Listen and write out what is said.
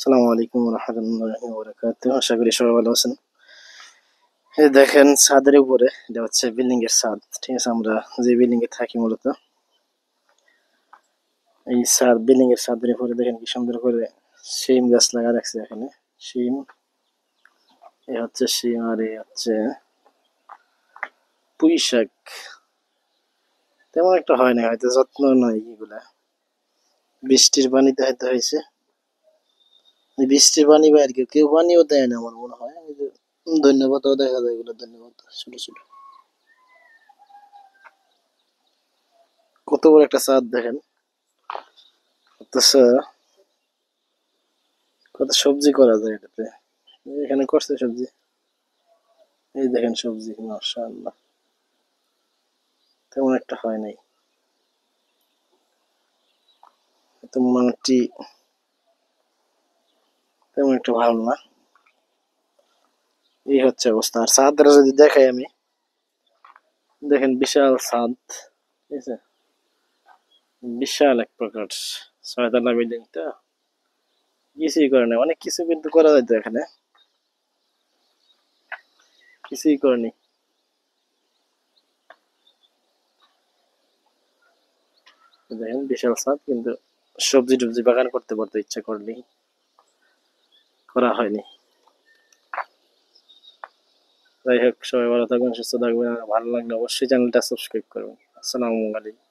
আসসালামু আলাইকুম রহমতুল্লাহি ওয়া বারাকাতুহু। আশা করি সবাই ভালো আছেন। এই দেখেন ছাদের উপরে, এটা হচ্ছে বিল্ডিং এর ছাদ। ঠিক আছে, আমরা যে বিল্ডিং এ থাকি মূলত, এই ছাদ বিল্ডিং এর ছাদের উপরে দেখেন কি সুন্দর করে শিম গাছ লাগা রাখছে এখানে। শিম, এ হচ্ছে শিম, আর এ হচ্ছে পুঁই শাক। তেমন একটা হয় না, হয়তো যত্ন নয় এগুলা, বৃষ্টির পানিতে হয়তো হয়েছে। এই বৃষ্টির পানি বা আর কি কেউ পানিও দেয় না আমার মনে হয়। এই যে ধন্যবাদও দেখা যায়, এগুলো ধন্যবাদ ছোট ছোট, কত বড় একটা ছাদ দেখেন। অথচ কত সবজি করা যায় এটাতে। এখানে করছে সবজি, এই দেখেন সবজি, মাশাআল্লাহ তেমন একটা হয় নাই, তো মোটামুটি তেমন একটা ভালো না। এই হচ্ছে অবস্থা। আর ছাদটা যদি দেখাই আমি, দেখেন বিশাল ছাদ, ঠিক আছে, বিশাল এক প্রকার, ছয়তলা বিল্ডিংটা কিছুই করে নাই। অনেক কিছু কিন্তু করা যাইতো এখানে, কিছুই করেনি। দেখেন বিশাল ছাদ, কিন্তু সবজি টবজি বাগান করতে পারতো ইচ্ছা করলেই, করা হয়নি। যাই হোক, সবাই ভালো থাকবেন, সুস্থ থাকবেন। আর ভালো লাগলে অবশ্যই চ্যানেলটা সাবস্ক্রাইব করবেন। আসসালামু আলাইকুম।